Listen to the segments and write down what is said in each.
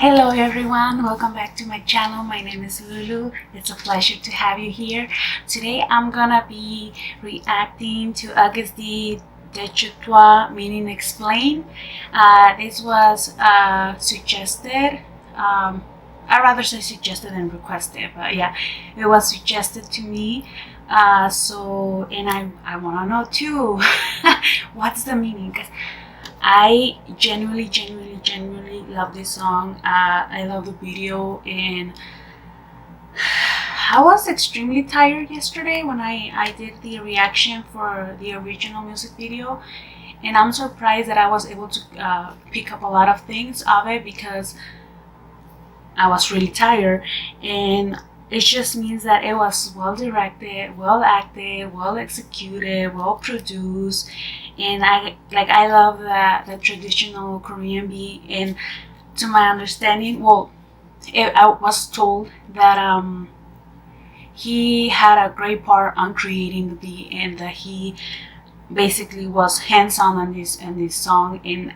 Hello everyone, welcome back to my channel. My name is Lulu. It's a pleasure to have you here. Today I'm gonna be reacting to AGUST DAECHWITA meaning explain. This was suggested. I'd rather say suggested than requested, but yeah, it was suggested to me. And I wanna know too, what's the meaning? 'Cause I genuinely love this song. I love the video, and I was extremely tired yesterday when I did the reaction for the original music video, and I'm surprised that I was able to pick up a lot of things of it because I was really tired, and it just means that it was well directed, well acted, well executed, well produced, and I love the traditional Korean beat. And to my understanding, I was told that he had a great part on creating the beat, and that he basically was hands-on on this song, and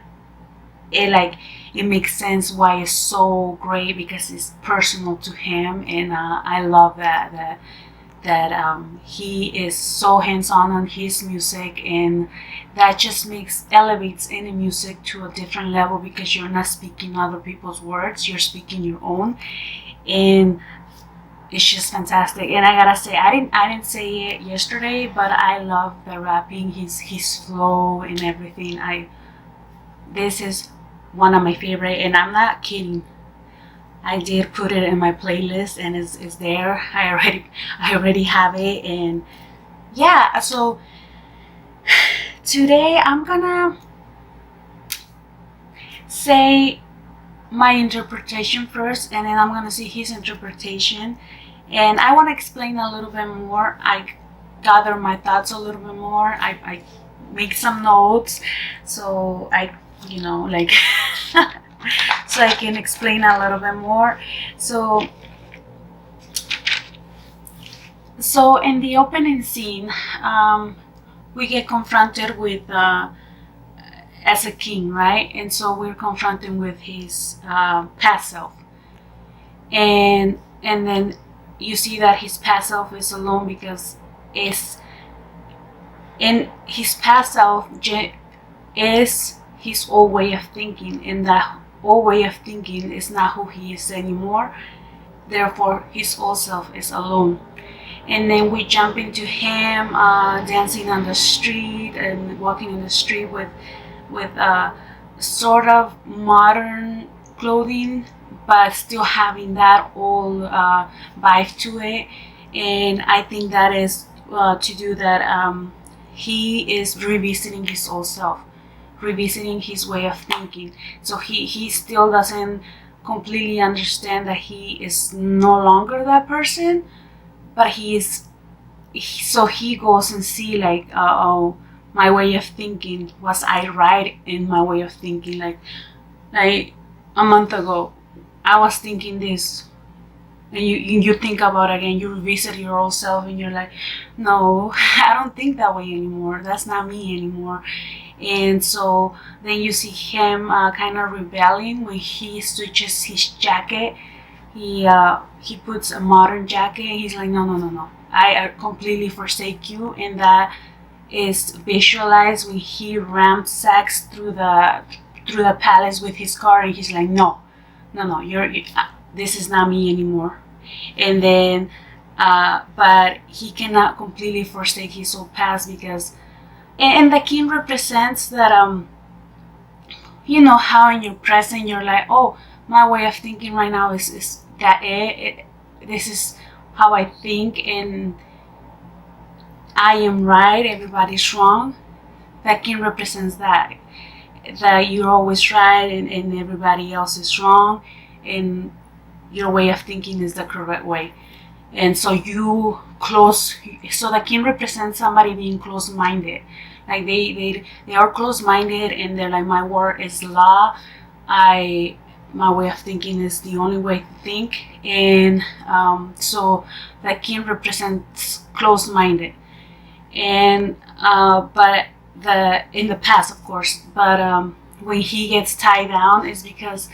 it makes sense why it's so great because it's personal to him. And I love that he is so hands-on on his music, and that just elevates any music to a different level because you're not speaking other people's words, you're speaking your own, and it's just fantastic. And I gotta say, I didn't say it yesterday, but I love the rapping, his flow and everything. This is one of my favorite, and I'm not kidding. I did put it in my playlist, and it's there. I already have it. And yeah, so today I'm gonna say my interpretation first, and then I'm gonna see his interpretation, and I want to explain a little bit more. I gather my thoughts a little bit more. I make some notes, so so I can explain a little bit more. So in the opening scene, we get confronted with as a king, right? And so we're confronted with his past self, and then you see that his past self is alone because in his past self is his old way of thinking, and that old way of thinking is not who he is anymore. Therefore, his old self is alone. And then we jump into him dancing on the street and walking in the street with sort of modern clothing, but still having that old vibe to it. And I think that is to do that. He is revisiting his old self, revisiting his way of thinking. So he still doesn't completely understand that he is no longer that person, but so he goes and see oh, my way of thinking, was I right in my way of thinking? Like a month ago I was thinking this, and you think about it again, you revisit your old self, and you're like, no, I don't think that way anymore, that's not me anymore. And so then you see him kind of rebelling when he switches his jacket. He puts a modern jacket, and he's like, no, I completely forsake you. And that is visualized when he ransacks through the palace with his car, and he's like, no, this is not me anymore. And then but he cannot completely forsake his old past because, and the king represents that how in your present you're like, oh, my way of thinking right now is that this is how I think, and I am right, everybody's wrong. That king represents that you're always right, and everybody else is wrong, and your way of thinking is the correct way. And so so the king represents somebody being close-minded. Like they are close-minded, and they're like, my word is law, my way of thinking is the only way to think. And so the king represents close-minded, and but in the past, of course, but when he gets tied down is because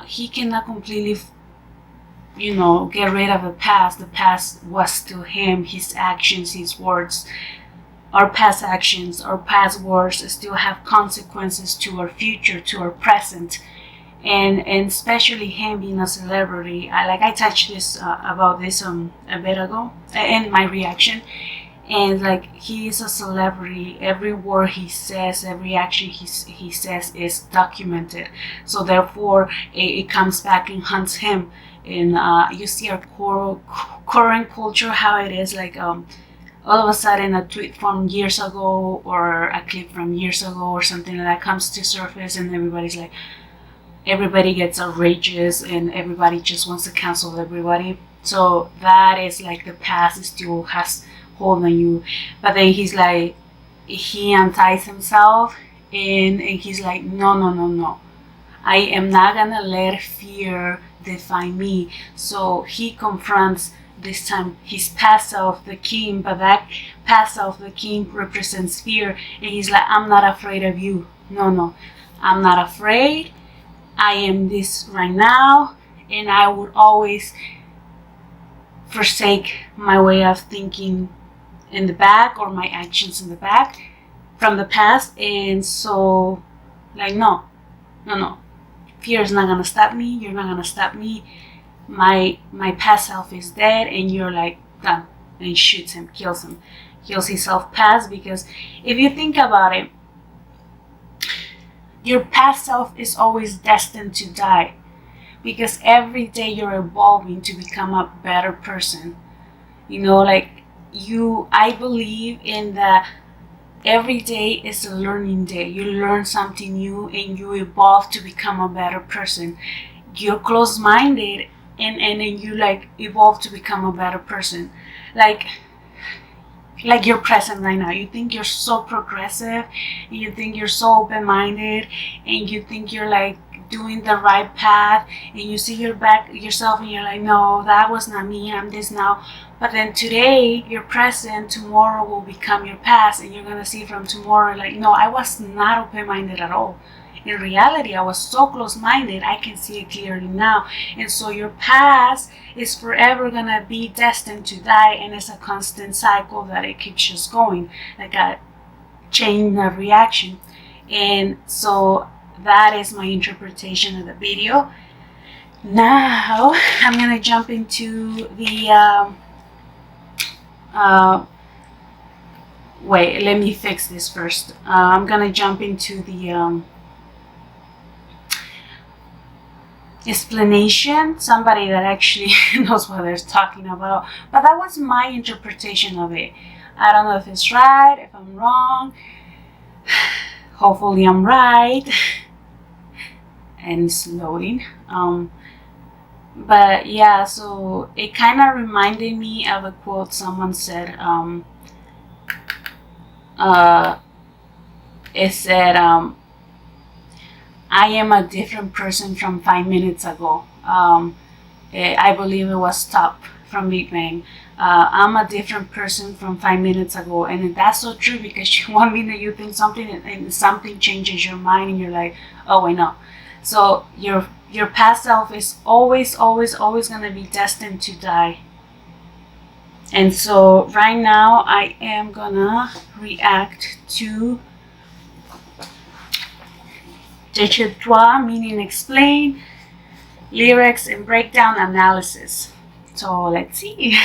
he cannot completely, get rid of the past. The past was still him, his actions, his words. Our past actions, our past words still have consequences to our future, to our present. And especially him being a celebrity. I touched this about this a bit ago in my reaction. And he is a celebrity. Every word he says, every action he says is documented. So therefore, it comes back and hunts him. And you see our current culture, how it is all of a sudden a tweet from years ago or a clip from years ago or something like that comes to surface, and everybody gets outrageous and everybody just wants to cancel everybody. So that is the past still has hold on you. But then he unties himself and he's like, no. I am not gonna let fear define me. So he confronts this time his past self, the king, but that past self, the king, represents fear. And he's like, I'm not afraid of you. No, I'm not afraid. I am this right now, and I would always forsake my way of thinking in the back or my actions in the back from the past. And so no, fear is not gonna stop me. You're not gonna stop me. My past self is dead, and you're done. And he shoots him, kills his self past. Because if you think about it, your past self is always destined to die, because every day you're evolving to become a better person. I believe in that every day is a learning day. You learn something new and you evolve to become a better person. You're close-minded and then you evolve to become a better person. Like you're present right now. You think you're so progressive, and you think you're so open-minded, and you think you're doing the right path, and you see yourself and you're like, no, that was not me, I'm this now. But then today you're present, tomorrow will become your past, and you're gonna see from tomorrow no, I was not open-minded at all. In reality, I was so close-minded, I can see it clearly now. And so your past is forever gonna be destined to die, and it's a constant cycle that it keeps just going, like a chain of reaction. And so that is my interpretation of the video. Now I'm gonna jump into the wait, let me fix this first. I'm gonna jump into the explanation, somebody that actually knows what they're talking about. But that was my interpretation of it. I don't know if it's right, if I'm wrong. Hopefully I'm right. And it's loading. But yeah, so it kind of reminded me of a quote someone said. It said, I am a different person from 5 minutes ago. I believe it was Top from Big Bang. I'm a different person from 5 minutes ago. And that's so true, because one minute you think something and something changes your mind and you're like, oh, wait, no. So your past self is always going to be destined to die. And so right now I am going to react to DAECHWITA, meaning explain, lyrics and breakdown analysis. So let's see.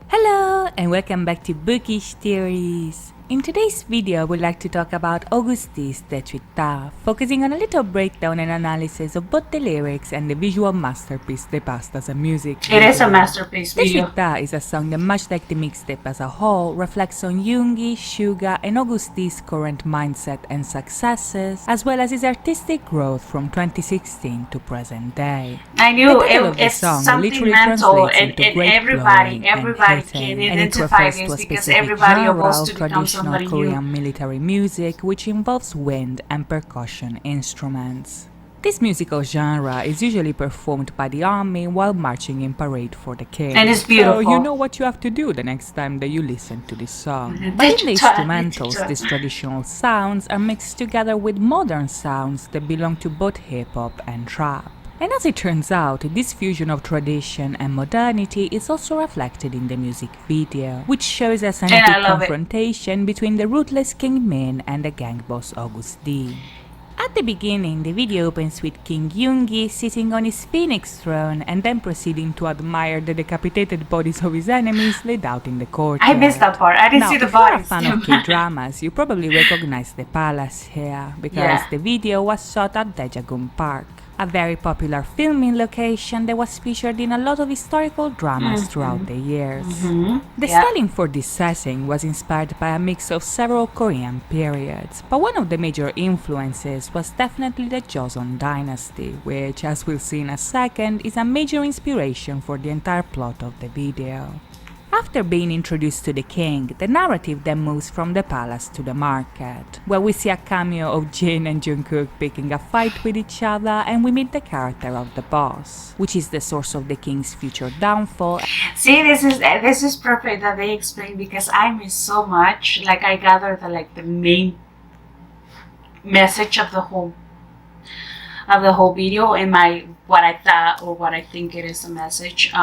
Hello and welcome back to Bookish Theories. In today's video, I would like to talk about AGUST's DAECHWITA, focusing on a little breakdown and analysis of both the lyrics and the visual masterpiece they passed as a music video. It is a masterpiece video. DAECHWITA is a song that, much like the mixtape as a whole, reflects on Yoongi, Suga, and AGUST's current mindset and successes, as well as his artistic growth from 2016 to present day. I knew it's something mental, and everybody can identify this, because everybody wants to become traditional Korean military music, which involves wind and percussion instruments. This musical genre is usually performed by the army while marching in parade for the king. And it's beautiful. So you know what you have to do the next time that you listen to this song. But in the instrumentals, these traditional sounds are mixed together with modern sounds that belong to both hip-hop and trap. And as it turns out, this fusion of tradition and modernity is also reflected in the music video, which shows us an epic confrontation between the ruthless King Min and the gang boss August D. At the beginning, the video opens with King Yoongi sitting on his phoenix throne and then proceeding to admire the decapitated bodies of his enemies laid out in the courtyard. I missed that part. I didn't see the bodies. If you're a fan of K-dramas, you probably recognize the palace here because the video was shot at Daejanggeum Park, a very popular filming location that was featured in a lot of historical dramas throughout the years. The styling for this setting was inspired by a mix of several Korean periods, but one of the major influences was definitely the Joseon dynasty, which, as we'll see in a second, is a major inspiration for the entire plot of the video. After being introduced to the king, the narrative then moves from the palace to the market, where we see a cameo of Jin and Jungkook picking a fight with each other, and we meet the character of the boss, which is the source of the king's future downfall. See, this is perfect that they explain, because I miss so much. Like, I gathered the main message of the whole video and what I thought or what I think it is a message.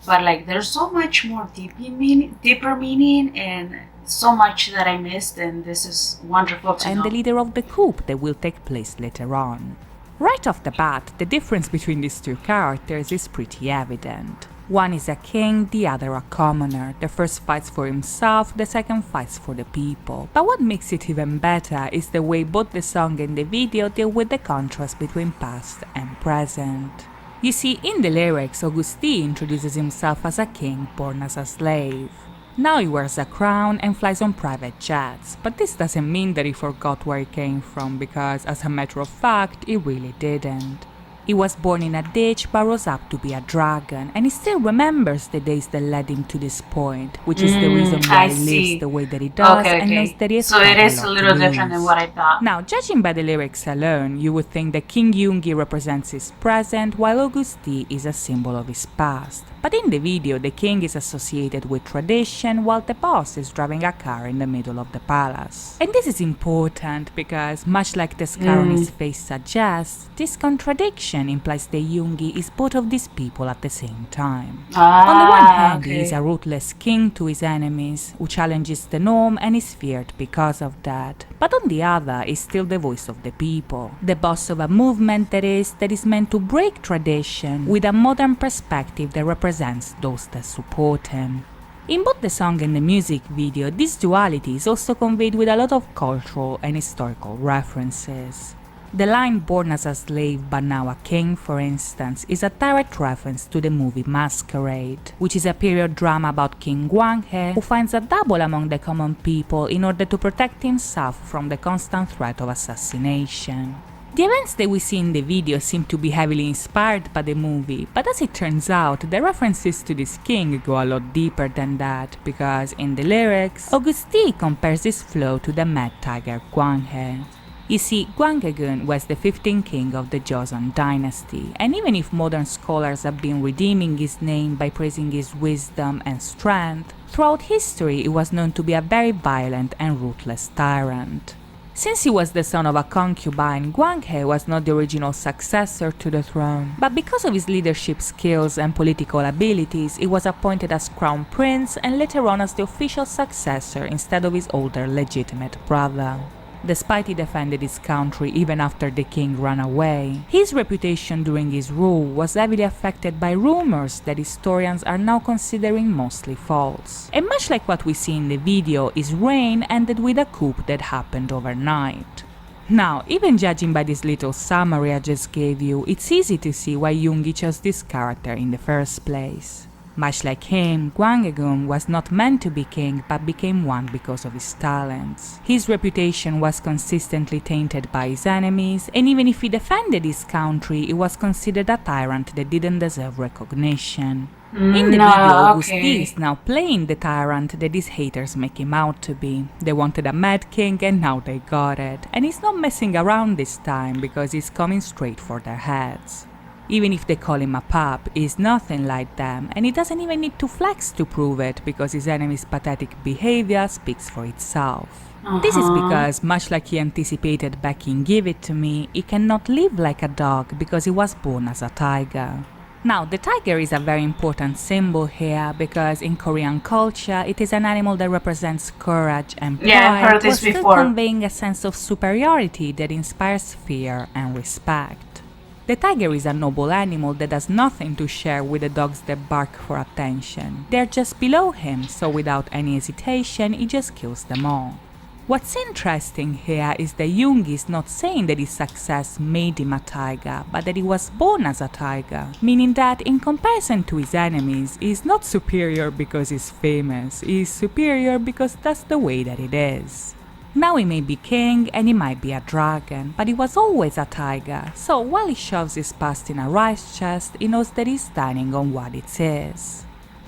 But there's so much more deeper meaning, and so much that I missed, and this is wonderful to know. And the leader of the coup that will take place later on. Right off the bat, the difference between these two characters is pretty evident. One is a king, the other a commoner. The first fights for himself, the second fights for the people. But what makes it even better is the way both the song and the video deal with the contrast between past and present. You see, in the lyrics, August D introduces himself as a king born as a slave. Now he wears a crown and flies on private jets, but this doesn't mean that he forgot where he came from, because as a matter of fact, he really didn't. He was born in a ditch but rose up to be a dragon, and he still remembers the days that led him to this point, which is the reason why he lives the way that he does and knows that he has so it is a little different than what I thought. Now, judging by the lyrics alone, you would think that King Yoongi represents his present, while August D is a symbol of his past. But in the video, the king is associated with tradition, while the boss is driving a car in the middle of the palace. And this is important because, much like the scar on his face suggests, this contradiction implies that Yoongi is both of these people at the same time. On the one hand, he is a ruthless king to his enemies, who challenges the norm and is feared because of that. But on the other, is still the voice of the people, the boss of a movement that is meant to break tradition with a modern perspective that represents those that support him. In both the song and the music video, this duality is also conveyed with a lot of cultural and historical references. The line "born as a slave but now a king," for instance, is a direct reference to the movie Masquerade, which is a period drama about King Gwanghae, who finds a double among the common people in order to protect himself from the constant threat of assassination. The events that we see in the video seem to be heavily inspired by the movie, but as it turns out, the references to this king go a lot deeper than that, because in the lyrics, August D compares his flow to the mad tiger Gwanghae. You see, Gwanghaegun was the 15th king of the Joseon dynasty, and even if modern scholars have been redeeming his name by praising his wisdom and strength, throughout history he was known to be a very violent and ruthless tyrant. Since he was the son of a concubine, Gwanghae was not the original successor to the throne, but because of his leadership skills and political abilities, he was appointed as crown prince and later on as the official successor instead of his older legitimate brother. Despite he defended his country even after the king ran away, his reputation during his rule was heavily affected by rumors that historians are now considering mostly false. And much like what we see in the video, his reign ended with a coup that happened overnight. Now, even judging by this little summary I just gave you, it's easy to see why Yoongi chose this character in the first place. Much like him, Gwanghaegun was not meant to be king but became one because of his talents. His reputation was consistently tainted by his enemies, and even if he defended his country, he was considered a tyrant that didn't deserve recognition. In the video, AGUST is now playing the tyrant that his haters make him out to be. They wanted a mad king and now they got it. And he's not messing around this time because he's coming straight for their heads. Even if they call him a pup, he's nothing like them, and he doesn't even need to flex to prove it because his enemy's pathetic behavior speaks for itself. This is because, much like he anticipated back in Give It To Me, he cannot live like a dog because he was born as a tiger. Now, the tiger is a very important symbol here because in Korean culture, it is an animal that represents courage and pride, while still conveying a sense of superiority that inspires fear and respect. The tiger is a noble animal that has nothing to share with the dogs that bark for attention. They're just below him, so without any hesitation, he just kills them all. What's interesting here is that Jung is not saying that his success made him a tiger, but that he was born as a tiger, meaning that in comparison to his enemies, he is not superior because he's famous, he is superior because that's the way that it is. Now he may be king and he might be a dragon, but he was always a tiger, so while he shoves his past in a rice chest, he knows that he's standing on what it is.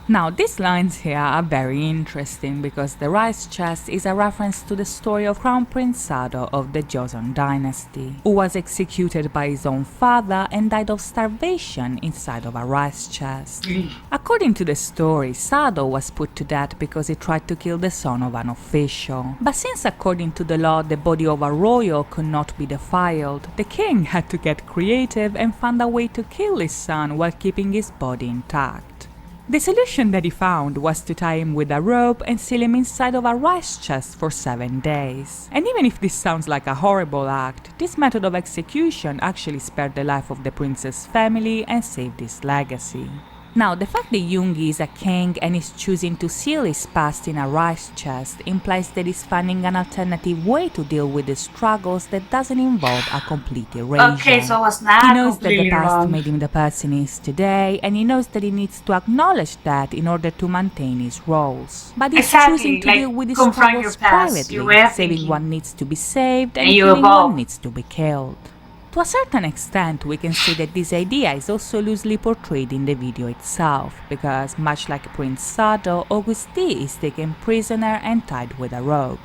Now, these lines here are very interesting because the rice chest is a reference to the story of Crown Prince Sado of the Joseon dynasty, who was executed by his own father and died of starvation inside of a rice chest. According to the story, Sado was put to death because he tried to kill the son of an official. But since according to the law the body of a royal could not be defiled, the king had to get creative and find a way to kill his son while keeping his body intact. The solution that he found was to tie him with a rope and seal him inside of a rice chest for 7 days. And even if this sounds like a horrible act, this method of execution actually spared the life of the prince's family and saved his legacy. Now, the fact that Yoongi is a king and is choosing to seal his past in a rice chest implies that he's finding an alternative way to deal with the struggles that doesn't involve a complete erasure. Okay, so it was not He knows that the past wrong. made him the person he is today, and he knows that he needs to acknowledge that in order to maintain his roles. But he's choosing to deal with his struggles privately, saving what needs to be saved and killing what needs to be killed. To a certain extent, we can say that this idea is also loosely portrayed in the video itself, because much like Prince Sado, AGUST is taken prisoner and tied with a rope.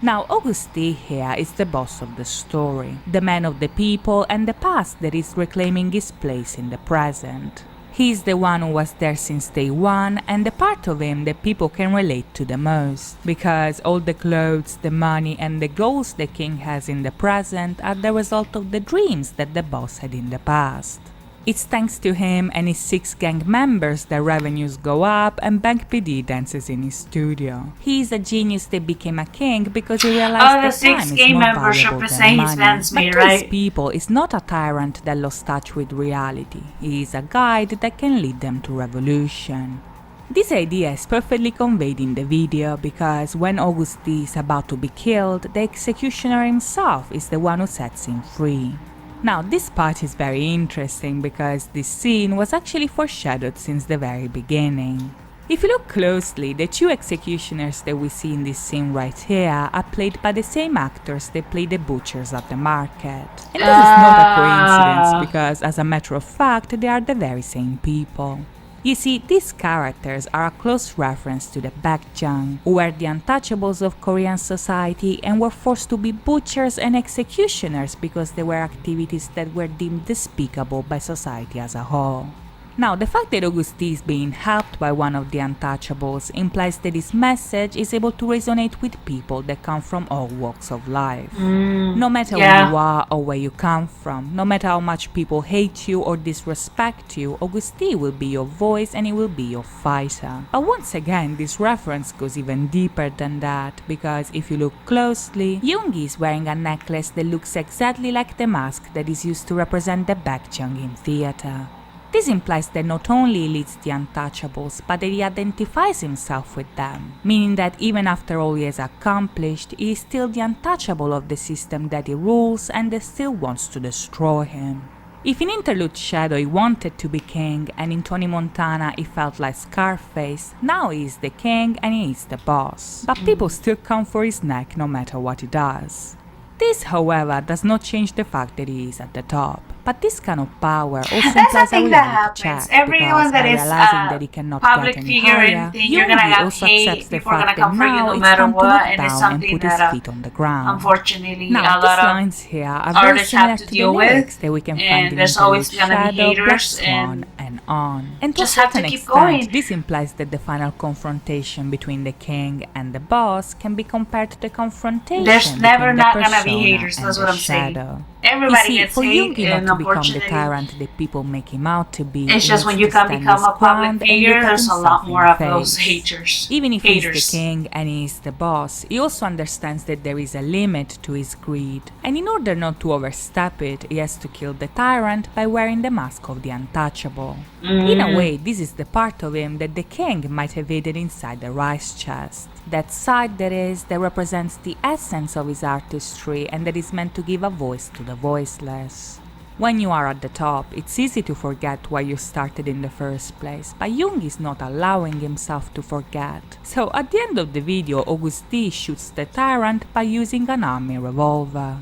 Now, AGUST here is the boss of the story, the man of the people and the past that is reclaiming his place in the present. He's the one who was there since day one and the part of him that people can relate to the most, because all the clothes, the money and the goals the king has in the present are the result of the dreams that the boss had in the past. It's thanks to him and his 6 gang members that revenues go up and Bank PD dances in his studio. He is a genius that became a king because he realized that time is more valuable than money. But to his people is not a tyrant that lost touch with reality. He is a guide that can lead them to revolution. This idea is perfectly conveyed in the video because when AGUST is about to be killed, the executioner himself is the one who sets him free. Now, this part is very interesting because this scene was actually foreshadowed since the very beginning. If you look closely, the 2 executioners that we see in this scene right here are played by the same actors that play the butchers at the market. And this is not a coincidence because, as a matter of fact, they are the very same people. You see, these characters are a close reference to the Daejanggeum, who were the untouchables of Korean society and were forced to be butchers and executioners because they were activities that were deemed despicable by society as a whole. Now, the fact that AGUST is being helped by one of the untouchables implies that his message is able to resonate with people that come from all walks of life. No matter who you are or where you come from, no matter how much people hate you or disrespect you, AGUST will be your voice and he will be your fighter. But once again, this reference goes even deeper than that, because if you look closely, Yoongi is wearing a necklace that looks exactly like the mask that is used to represent the Daejanggeum in theater. This implies that not only he leads the untouchables, but that he identifies himself with them, meaning that even after all he has accomplished, he is still the untouchable of the system that he rules and that still wants to destroy him. If in Interlude Shadow he wanted to be king, and in Tony Montana he felt like Scarface, now he is the king and he is the boss. But people still come for his neck no matter what he does. This, however, does not change the fact that he is at the top. But this kind of power also implies a reality check, Everyone that is realizing that he cannot public get any figure higher, and think you're gonna Yoongi have also hate, accepts the people are gonna fact that come for you now no it's matter time to what, look and it's down and something put his that feet on the ground. unfortunately Now, a these lot of lines here are very artists similar have to to deal the with, lyrics that we can find and in there's Interlude always gonna be Shadow, Black haters, Swan, and on. And to a just have to certain keep extent, going. this implies that the final confrontation between the king and the boss can be compared to the confrontation There's never between the not gonna be persona haters, and that's the what I'm saying. shadow. Everybody You see, gets for hate, Yoongi and not to become the unfortunately, tyrant that people make him out to be, it's he just when needs you to can stand become his a public ground and figure, look at there's a himself lot in more the of those face. haters. Even if he's the king and he is the boss, he also understands that there is a limit to his greed. And in order not to overstep it, he has to kill the tyrant by wearing the mask of the untouchable. In a way, this is the part of him that the king might have hidden inside the rice chest. That side, that is, that represents the essence of his artistry and that is meant to give a voice to the voiceless. When you are at the top, it's easy to forget why you started in the first place, but Jung is not allowing himself to forget. So at the end of the video, AGUST shoots the tyrant by using an army revolver.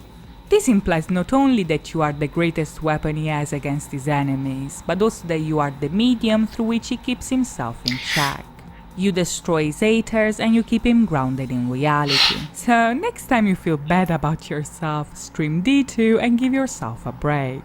This implies not only that you are the greatest weapon he has against his enemies, but also that you are the medium through which he keeps himself in check. You destroy his haters and you keep him grounded in reality. So next time you feel bad about yourself, stream D2 and give yourself a break.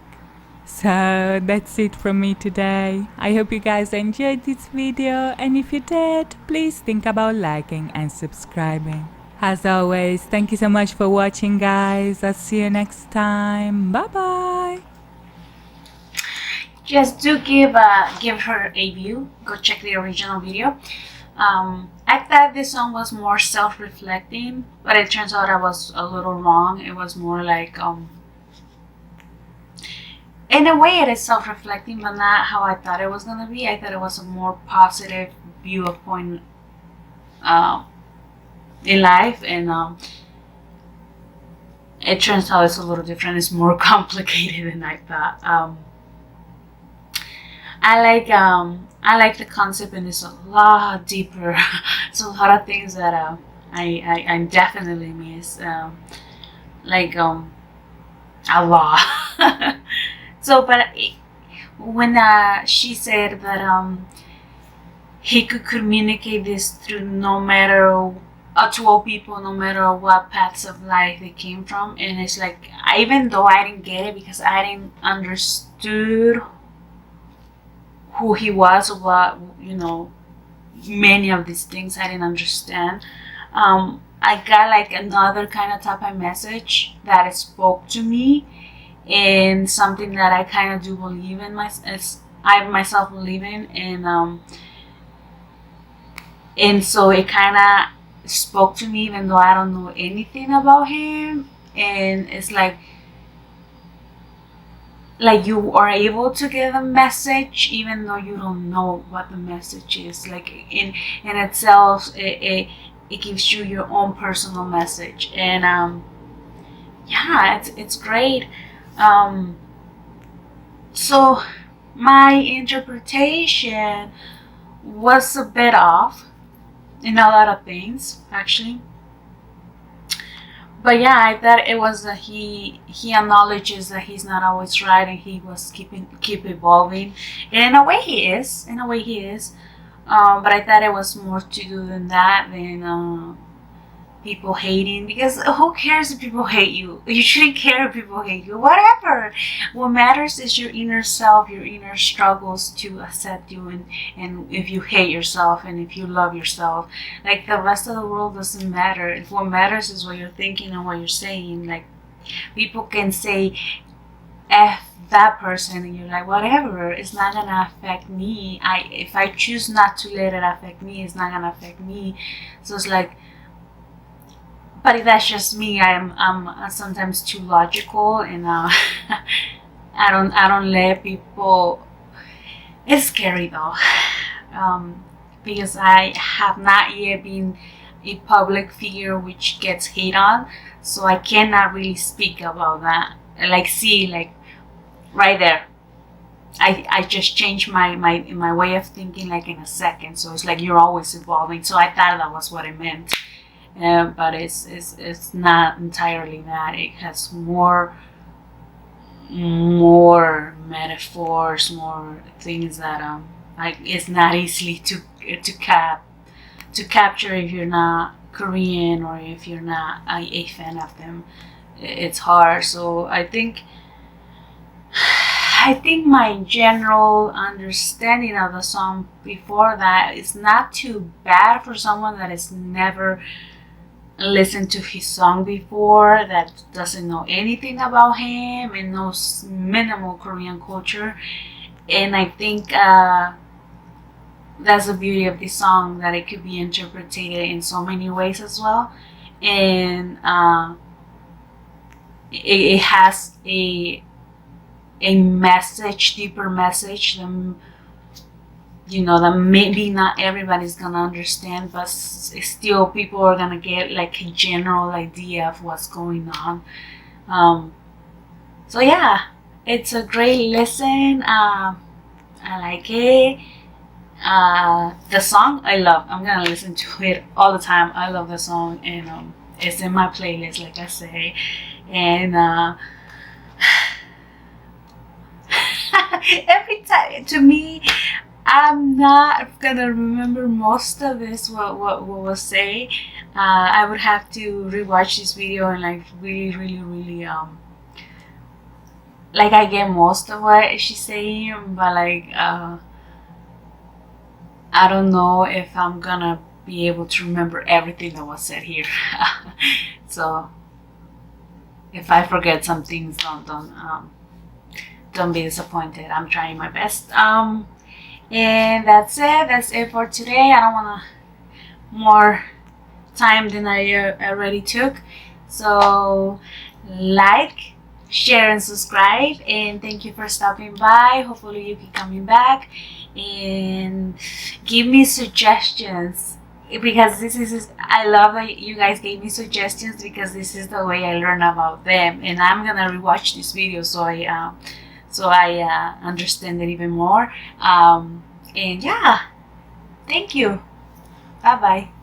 So that's it from me today. I hope you guys enjoyed this video, and if you did, please think about liking and subscribing. As always, thank you so much for watching, guys. I'll see you next time. Bye bye. Just do give her a view. Go check the original video. I thought this song was more self-reflecting, but it turns out I was a little wrong. It was more like in a way it is self-reflecting, but not how I thought it was gonna be. I thought it was a more positive view of point in life, and it turns out it's a little different. It's more complicated than I thought. I like the concept, and it's a lot deeper. It's a lot of things that I definitely miss, like a lot. So, but when she said that he could communicate this through no matter to all people, no matter what paths of life they came from, and it's like, even though I didn't get it because I didn't understood who he was, or what, you know, many of these things I didn't understand. I got like another kind of type of message that it spoke to me, and something that I kind of do believe in, I myself believe in, and so it kind of spoke to me even though I don't know anything about him. And it's like you are able to get a message even though you don't know what the message is. Like in itself, it gives you your own personal message, and yeah, it's great. So my interpretation was a bit off in a lot of things, actually. But yeah, I thought it was he acknowledges that he's not always right, and he was keep evolving. And in a way he is. But I thought it was more to do than that, than people hating, because who cares if people hate you? You shouldn't care if people hate you. Whatever. What matters is your inner self, your inner struggles to accept you, and if you hate yourself and if you love yourself. Like, the rest of the world doesn't matter. If what matters is what you're thinking and what you're saying. Like, people can say F that person, and you're like, whatever, it's not gonna affect me. If I choose not to let it affect me, it's not gonna affect me. So it's like, but that's just me. I'm sometimes too logical, and I don't let people. It's scary though, because I have not yet been a public figure which gets hate on, so I cannot really speak about that. right there. I just changed my way of thinking like in a second. So it's like you're always evolving. So I thought that was what it meant, but it's not entirely that. It has more metaphors, more things that like it's not easily to capture if you're not Korean or if you're not a fan of them. It's hard. So I think my general understanding of the song before that is not too bad for someone that has never listened to his song before, that doesn't know anything about him and knows minimal Korean culture. And I think that's the beauty of this song, that it could be interpreted in so many ways as well. And it has a message, deeper message than, that maybe not everybody's gonna understand, but still people are gonna get like a general idea of what's going on. So yeah, it's a great listen. I like it. The song I love. I'm gonna listen to it all the time. I love the song, and it's in my playlist, like I say. And every time, to me, I'm not gonna remember most of this, what was say. I would have to rewatch this video and like really like I get most of what she's saying, but like I don't know if I'm gonna be able to remember everything that was said here. So if I forget some things, don't be disappointed. I'm trying my best. And that's it. That's it for today. I don't want more time than I already took. So like, share, and subscribe. And thank you for stopping by. Hopefully you keep coming back and give me suggestions, because this is I love that you guys gave me suggestions, because this is the way I learn about them. And I'm gonna rewatch this video so I understand it even more. And yeah, thank you. Bye bye.